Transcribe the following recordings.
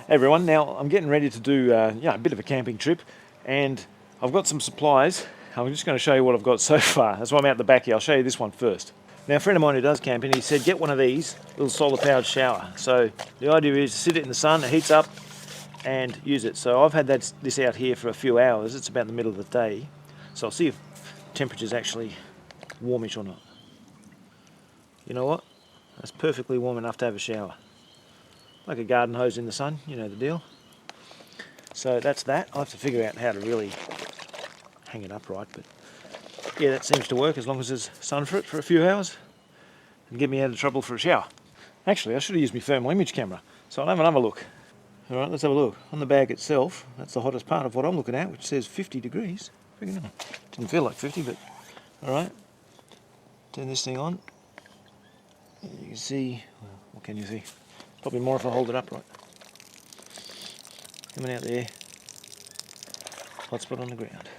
Hey everyone, now I'm getting ready to do a bit of a camping trip, and I've got some supplies. I'm just going to show you what I've got so far. That's why I'm out the back here. I'll show you this one first. Now a friend of mine who does camping, he said get one of these little solar powered shower. So the idea is to sit it in the sun, it heats up, and use it. So I've had this out here for a few hours. It's about the middle of the day, so I'll see if temperature's actually warmish or not. You know what? That's perfectly warm enough to have a shower. Like a garden hose in the sun, you know the deal. So that's that. I'll have to figure out how to really hang it upright, but yeah, that seems to work as long as there's sun for it for a few hours and get me out of trouble for a shower. Actually, I should have used my thermal image camera, so I'll have another look. All right, let's have a look. On the bag itself, that's the hottest part of what I'm looking at, which says 50 degrees. Didn't feel like 50, but all right. Turn this thing on. You can see, well, what can you see? Probably more if I hold it upright. Coming out there. Hot spot on the ground.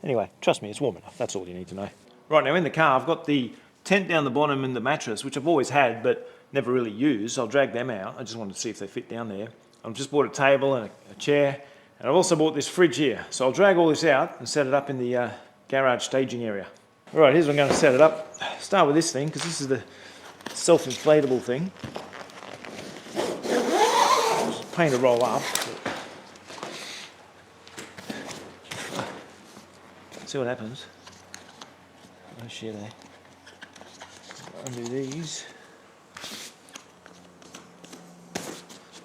Anyway, trust me, it's warm enough. That's all you need to know. Right, now in the car, I've got the tent down the bottom and the mattress, which I've always had, but never really used. I'll drag them out. I just wanted to see if they fit down there. I've just bought a table and a chair, and I've also bought this fridge here. So I'll drag all this out and set it up in the garage staging area. All right, here's where I'm going to set it up. Start with this thing, because this is the self-inflatable thing. It's a pain to roll up. Let's see what happens. Oh shit, eh? Undo these.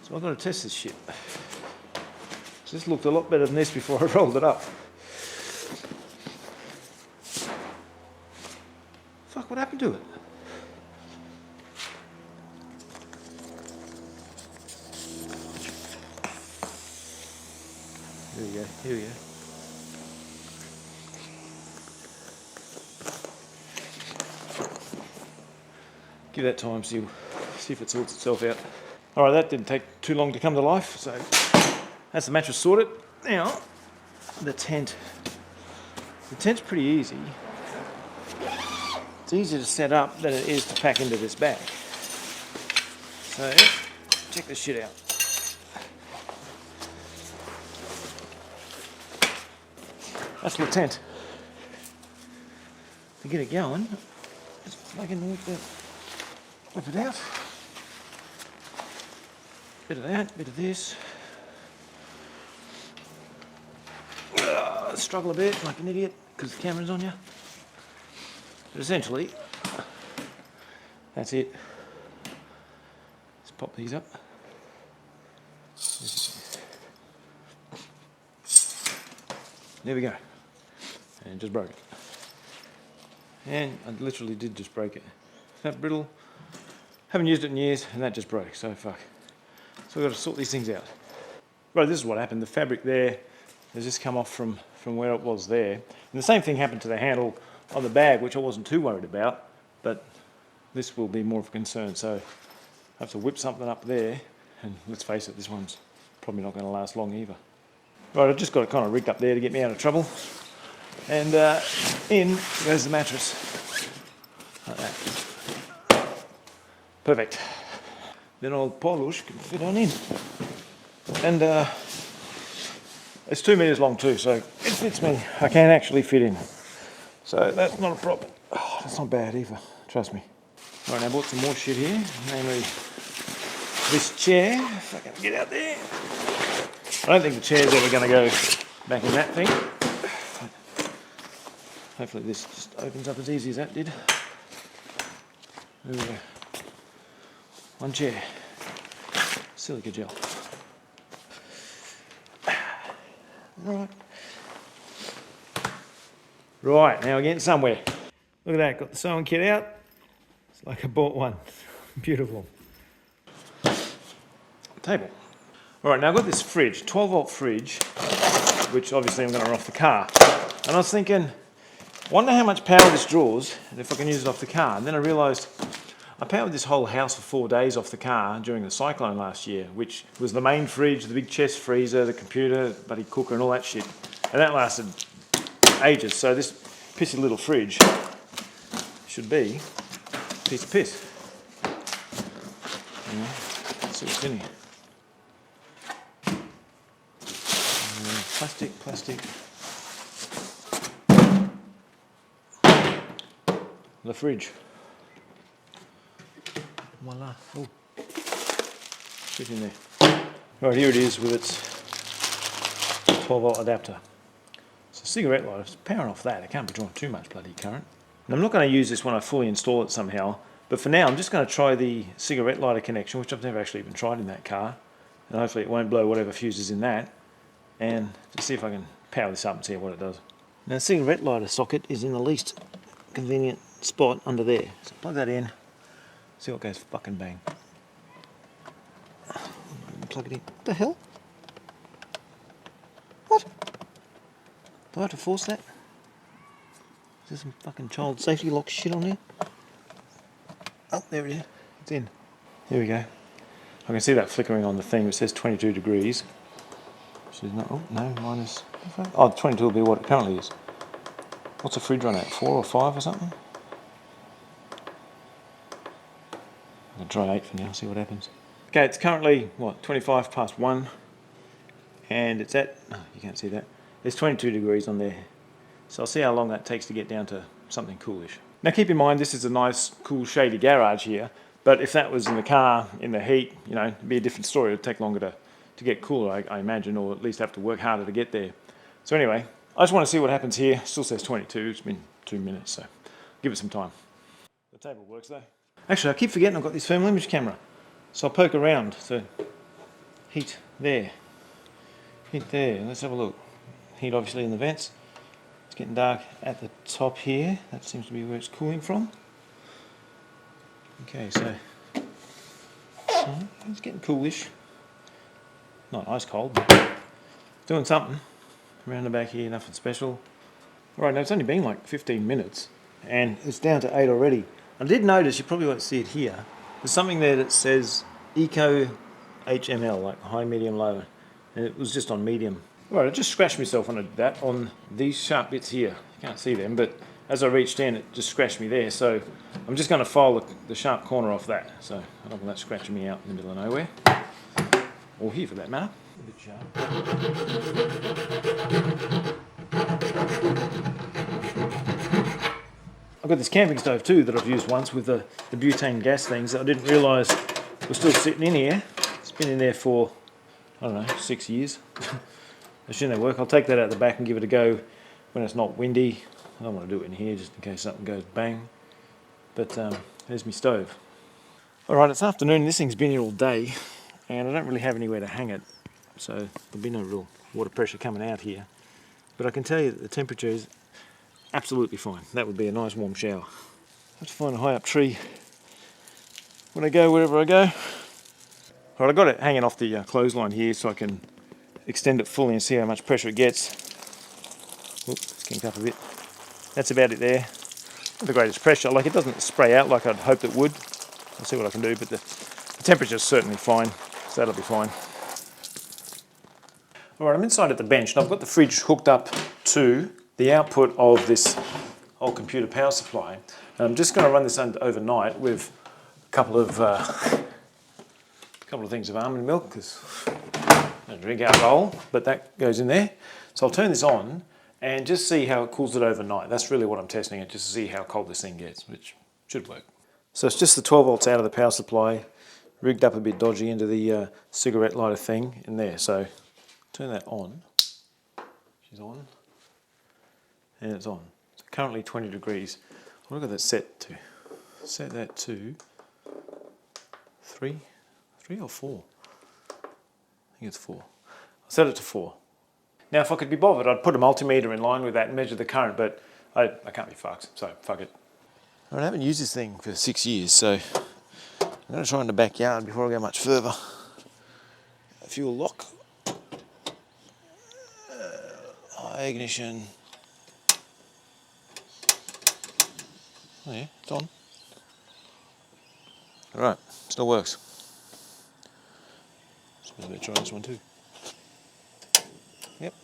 So I've got to test this shit. So this looked a lot better than this before I rolled it up. Fuck, what happened to it? Here we go, here we go. Give that time, see if it sorts itself out. Alright, that didn't take too long to come to life, so that's the mattress sorted. Now, the tent. The tent's pretty easy. It's easier to set up than it is to pack into this bag. So, check this shit out. That's the tent. To get it going, just fucking whip it out. Bit of that, bit of this. Struggle a bit like an idiot because the camera's on you. But essentially, that's it. Let's pop these up. There we go. And just broke it. And I literally did just break it. That brittle. Haven't used it in years, and that just broke, so fuck. So we've got to sort these things out. Right, this is what happened. The fabric there has just come off from where it was there. And the same thing happened to the handle on the bag, which I wasn't too worried about, but this will be more of a concern. So I have to whip something up there, and let's face it, this one's probably not going to last long either. Right, I've just got it kind of rigged up there to get me out of trouble. And in goes the mattress. Like that. Perfect. Then old Polish can fit on in. And it's 2 meters long too, so it fits me. I can actually fit in. So that's not a problem. Oh, that's not bad either, trust me. Right, now I bought some more shit here, namely this chair, if I can get out there. I don't think the chair's ever going to go back in that thing. Hopefully this just opens up as easy as that did. There we go. One chair. Silica gel. Right. Right, now we're getting somewhere. Look at that, got the sewing kit out. It's like I bought one. Beautiful. Table. Alright, now I've got this fridge, 12 volt fridge, which obviously I'm going to run off the car. And I was thinking, wonder how much power this draws and if I can use it off the car. And then I realised I powered this whole house for 4 days off the car during the cyclone last year, which was the main fridge, the big chest freezer, the computer, the bloody cooker and all that shit. And that lasted ages. So this pissy little fridge should be a piece of piss. Yeah, let's see what's in here. Plastic. The fridge. Voila. Oh. Fit in there. Right, here it is with its 12-volt adapter. It's a cigarette lighter. It's powering off that. It can't be drawing too much bloody current. And I'm not going to use this when I fully install it somehow, but for now I'm just going to try the cigarette lighter connection, which I've never actually even tried in that car, and hopefully it won't blow whatever fuse is in that, and just see if I can power this up and see what it does. Now the cigarette lighter socket is in the least convenient spot under there, so plug that in, see what goes fucking bang. Plug it in. What the hell? What? Do I have to force that? Is there some fucking child safety lock shit on here? Oh, there it is. It's in. Here we go. I can see that flickering on the thing. It says 22 degrees. Which is not, oh, no, minus... Oh, 22 will be what it currently is. What's the fridge run at? 4 or 5 or something? I'm going to try 8 for now, see what happens. Okay, it's currently, what, 25 past 1. And it's at... Oh, you can't see that. There's 22 degrees on there. So I'll see how long that takes to get down to something coolish. Now keep in mind this is a nice, cool, shady garage here, but if that was in the car, in the heat, you know, it'd be a different story. It'd take longer to get cooler, I imagine, or at least have to work harder to get there. So anyway, I just want to see what happens here. Still says 22, it's been 2 minutes, so give it some time. The table works though. Actually, I keep forgetting I've got this thermal image camera. So I'll poke around, so heat there, let's have a look. Heat obviously in the vents. It's getting dark at the top here. That seems to be where it's cooling from. Okay, so it's getting coolish. Not ice cold, but doing something. Around the back here, nothing special. Alright, now it's only been like 15 minutes and it's down to 8 already. I did notice, you probably won't see it here, there's something there that says Eco HML, like high, medium, low, and it was just on medium. Right, I just scratched myself on that on these sharp bits here. You can't see them, but as I reached in, it just scratched me there. So I'm just going to file the sharp corner off that. So I don't want that scratching me out in the middle of nowhere, or here for that matter. A bit sharp. I've got this camping stove too that I've used once with the butane gas things that I didn't realise was still sitting in here. It's been in there for, I don't know, 6 years. Assuming they work, I'll take that out the back and give it a go when it's not windy. I don't want to do it in here just in case something goes bang. But there's my stove. Alright, it's afternoon. This thing's been here all day and I don't really have anywhere to hang it. So there'll be no real water pressure coming out here. But I can tell you that the temperature is absolutely fine. That would be a nice warm shower. I have to find a high up tree when I go wherever I go. Alright, I've got it hanging off the clothesline here so I can extend it fully and see how much pressure it gets. Oops, it's kinked up a bit. That's about it there. Not the greatest pressure, like it doesn't spray out like I'd hoped it would. I'll see what I can do, but the temperature's certainly fine, so that'll be fine. Alright, I'm inside at the bench and I've got the fridge hooked up to the output of this old computer power supply. And I'm just going to run this overnight with a couple of things of almond milk, because I don't drink alcohol, but that goes in there. So I'll turn this on and just see how it cools it overnight. That's really what I'm testing it, just to see how cold this thing gets, which should work. So it's just the 12 volts out of the power supply, rigged up a bit dodgy into the cigarette lighter thing in there. So turn that on. She's on. And it's on. So currently 20 degrees. What have I got that set to? Set that to 3 or 4? I think it's 4. I'll set it to 4. Now if I could be bothered, I'd put a multimeter in line with that and measure the current, but I can't be fucked, so fuck it. I haven't used this thing for 6 years, so I'm going to try in the backyard before I go much further. Fuel lock. High ignition. Oh yeah, it's on. Alright, still works. Suppose I better try this one too. Yep.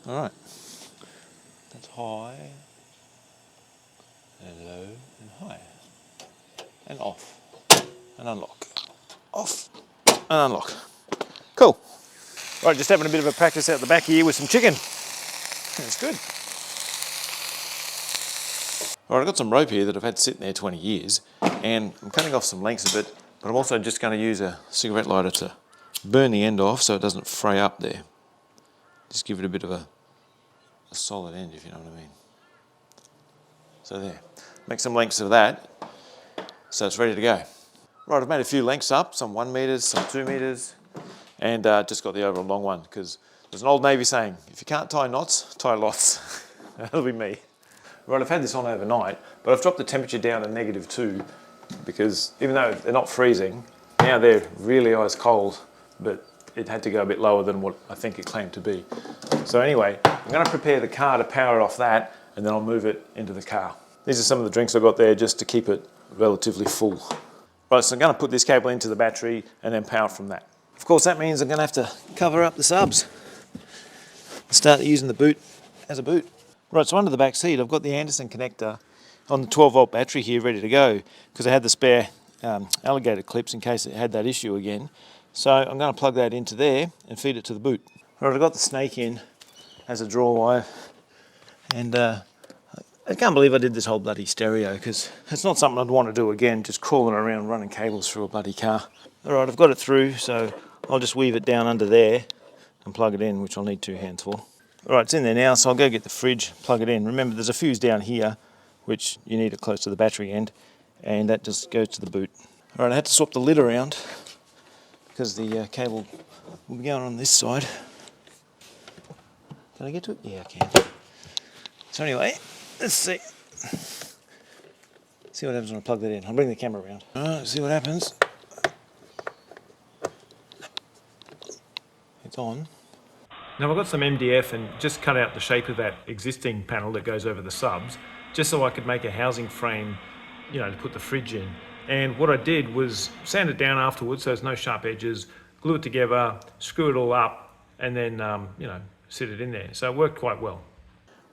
Alright. That's high, and low, and high. And off. And unlock. Off. And unlock. Cool. Right, just having a bit of a practice out the back here with some chicken. That's good. All right, I've got some rope here that I've had sitting there 20 years, and I'm cutting off some lengths of it, but I'm also just going to use a cigarette lighter to burn the end off so it doesn't fray up there. Just give it a bit of a solid end, if you know what I mean. So there, make some lengths of that, so it's ready to go. Right, I've made a few lengths up, some 1 metre, some 2 metres, and just got the overall long one, because there's an old Navy saying, if you can't tie knots, tie lots. That'll be me. Right, I've had this on overnight, but I've dropped the temperature down to -2, because even though they're not freezing, now they're really ice cold, but it had to go a bit lower than what I think it claimed to be. So anyway, I'm going to prepare the car to power off that, and then I'll move it into the car. These are some of the drinks I've got there just to keep it relatively full. Right, so I'm going to put this cable into the battery and then power from that. Of course, that means I'm going to have to cover up the subs and start using the boot as a boot. Right, so under the back seat, I've got the Anderson connector on the 12-volt battery here ready to go, because I had the spare alligator clips in case it had that issue again. So I'm going to plug that into there and feed it to the boot. Right, I've got the snake in as a draw wire, and I can't believe I did this whole bloody stereo, because it's not something I'd want to do again, just crawling around running cables through a bloody car. Alright, I've got it through, so I'll just weave it down under there and plug it in, which I'll need 2 hands for. Alright, it's in there now, so I'll go get the fridge, plug it in. Remember, there's a fuse down here, which you need it close to the battery end, and that just goes to the boot. Alright, I had to swap the lid around, because the cable will be going on this side. Can I get to it? Yeah, I can. So anyway, let's see. See what happens when I plug that in. I'll bring the camera around. Alright, see what happens. It's on. Now I've got some MDF and just cut out the shape of that existing panel that goes over the subs, just so I could make a housing frame, you know, to put the fridge in. And what I did was sand it down afterwards so there's no sharp edges, glue it together, screw it all up, and then, you know, sit it in there. So it worked quite well.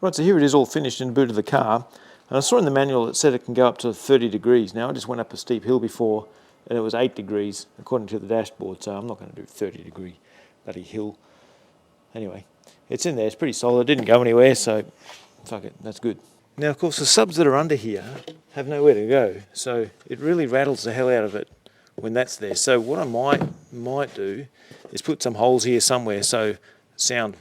Right, so here it is all finished in the boot of the car. And I saw in the manual it said it can go up to 30 degrees. Now I just went up a steep hill before and it was 8 degrees according to the dashboard, so I'm not going to do 30-degree bloody hill. Anyway, it's in there, it's pretty solid, it didn't go anywhere, so fuck it, that's good. Now of course the subs that are under here have nowhere to go, so it really rattles the hell out of it when that's there. So what I might do is put some holes here somewhere so sound,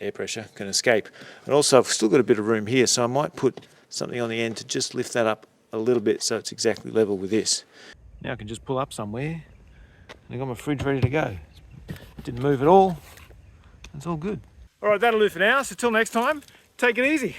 air pressure, can escape. And also I've still got a bit of room here, so I might put something on the end to just lift that up a little bit so it's exactly level with this. Now I can just pull up somewhere and I've got my fridge ready to go. Didn't move at all. It's all good. All right, that'll do for now. So till next time, take it easy.